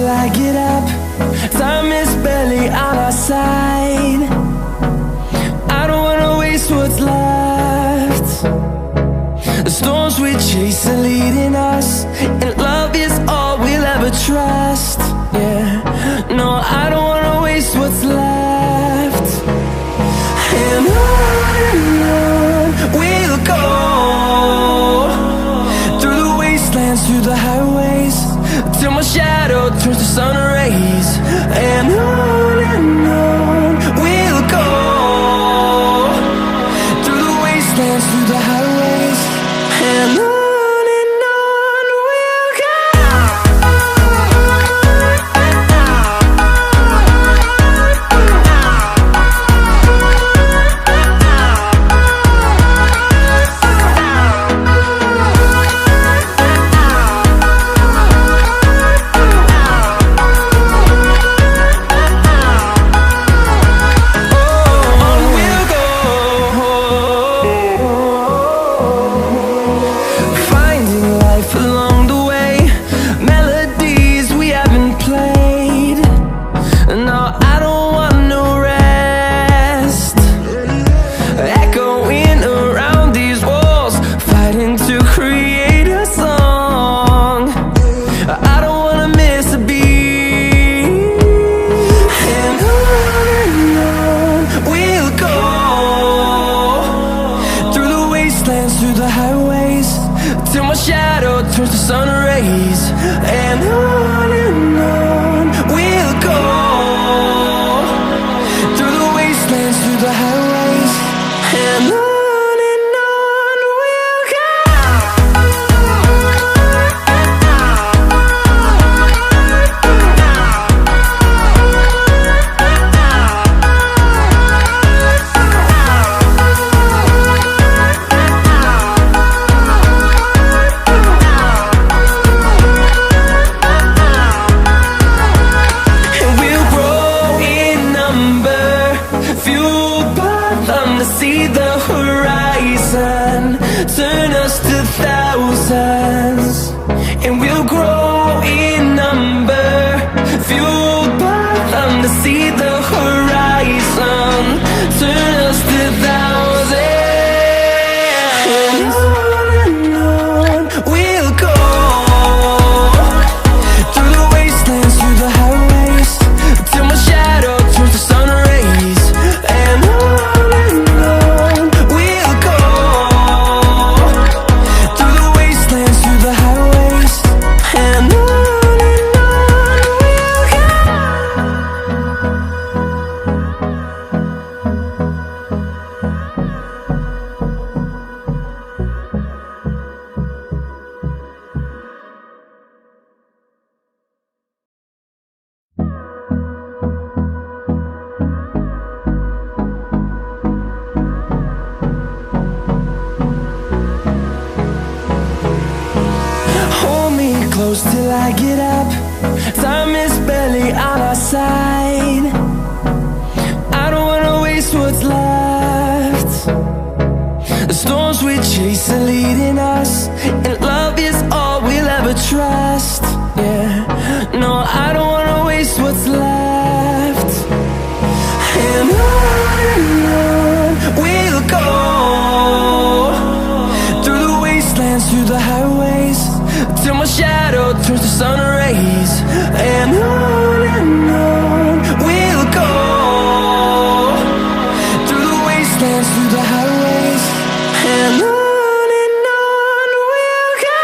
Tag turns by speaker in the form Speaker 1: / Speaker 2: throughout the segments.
Speaker 1: till I get up. Time is barely on our side. I don't wanna waste what's left. The storms we chase are leading us, and love is all we'll ever trust. Yeah, no, I don't wanna waste what's left. And on we'll go, through the wastelands, through the highways, till my shadow turns to sun rays. And on we'll go, through the wastelands, through the highways, and on we'll go. Through the highways, till my shadow turns to sun rays. And on we'll go, through the wastelands, through the highways, and on we'll go. See the horizon turn us to thousands, and we'll grow in number, fueled by them. To see the horizon turn us to thousands, and on we'll go, through the wastelands, through the highways, till my shadow turns to sun rays. And close till I get up. Time is barely on our side. I don't wanna waste what's left. The storms we chase are leading us, and love is all we'll ever trust. Yeah, no, I don't wanna waste what's left. And on we'll go, through the wastelands, through the highways, till my shadow turns to sun rays. And on we'll go, through the wastelands, through the highways, and on. We'll go.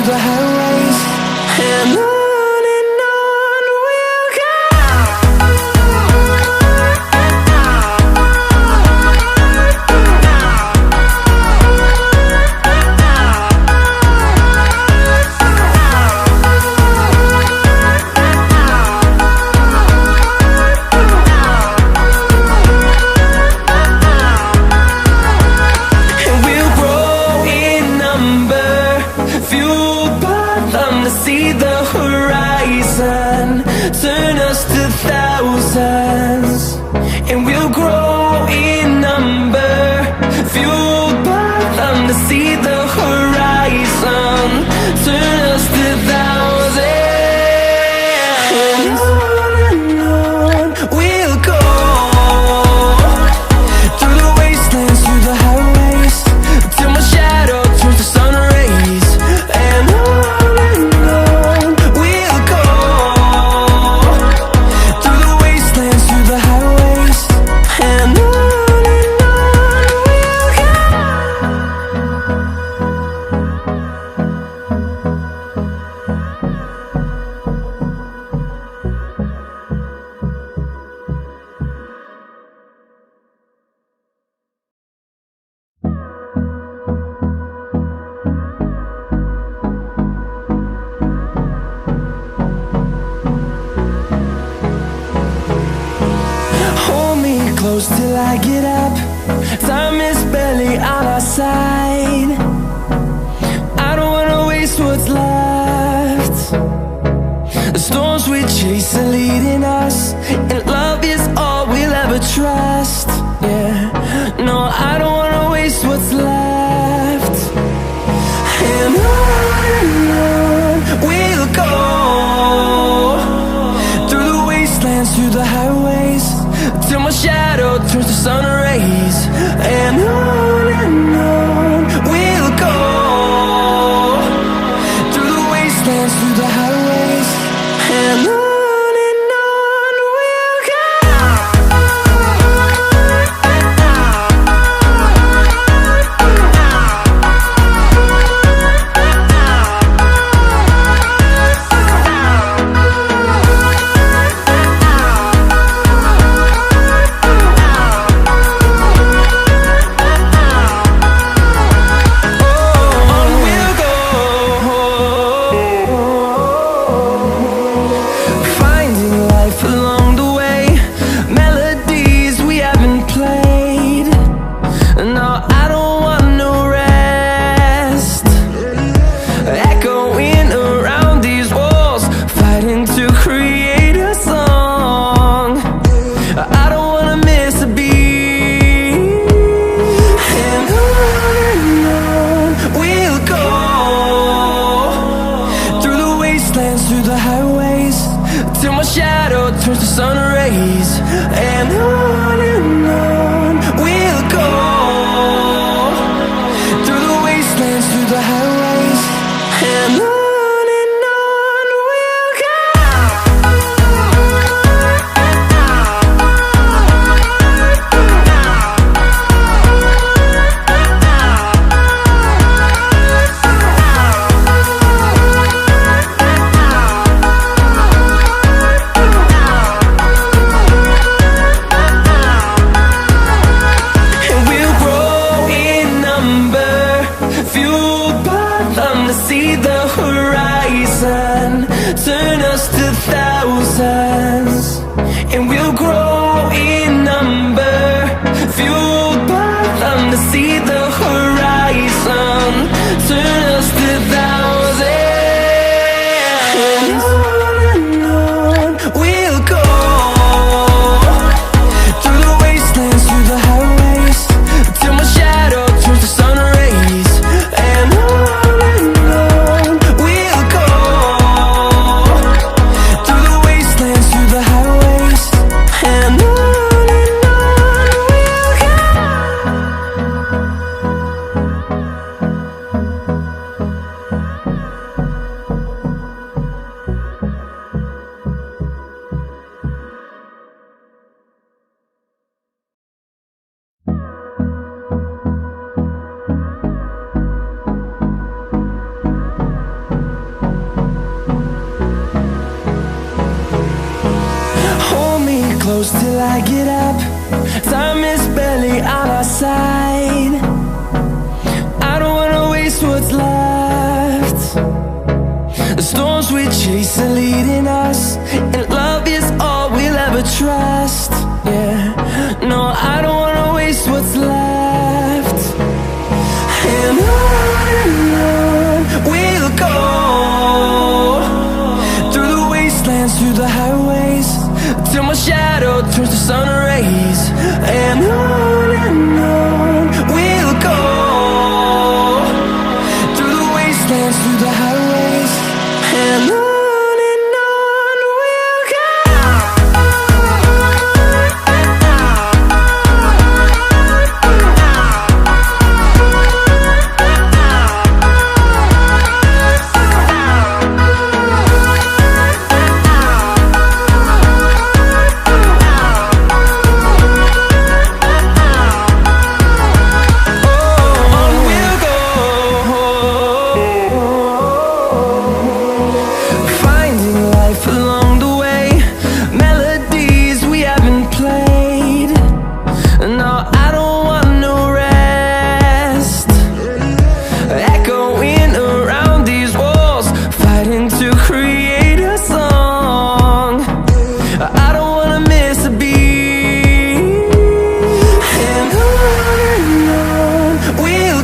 Speaker 1: through the highways, and on we'll go. And we'll grow in number, fueled by them to see the horizon, turn us to thousands. And we'll grow in number, fueled by them to see the horizon, turn us to thousands. And on we'll go, through the wastelands, through the highways, till my shadow turns to sun rays. And on we'll go, through the wastelands, through the highways, and on we'll go. Hold me close till I get up. Time is barely on our side. I don't wanna waste what's left. The storms we chase are leading us, and love is all we'll ever trust. Yeah, no, I don't wanna waste what's left. And on we'll go, through the wastelands, through the highways, till my shadow turns to sun rays. And on we'll go, through the wastelands, through the highways, and on we'll go. Finding life along the way, melodies we haven't played. No, I don't want no rest. Echoing around these walls, fighting to create a song. I don't wanna miss a beat. And on we'll go, through the wastelands, through the highways, till my shadow turns to sun rays. And on we'll go, through the wastelands, through the highways, and on we'll go. I get up. Time is barely on our side. I don't wanna waste what's left. The storms we chase are leading us, and love is all we'll ever trust. Yeah, no, I don't wanna waste what's left. And on we'll go, through the wastelands, through the highways, till my shadow turns to sun rays. And on we'll go, through the wastelands, through the highways, and on we'll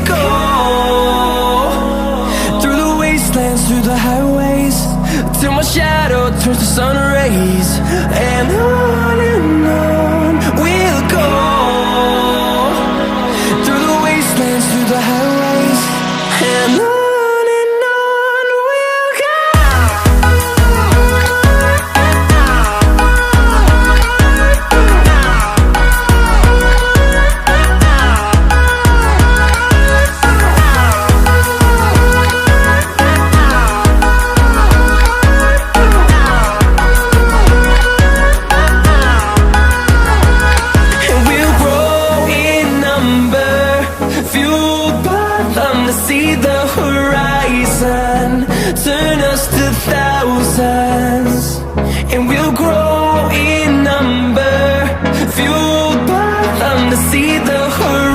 Speaker 1: go. Through the highways, till my shadow turns to sun rays. And on we'll go, through the wastelands, through the highways, and on we'll go. To see the horizon turn us to thousands, and we'll grow in number, fueled by them to see the horizon.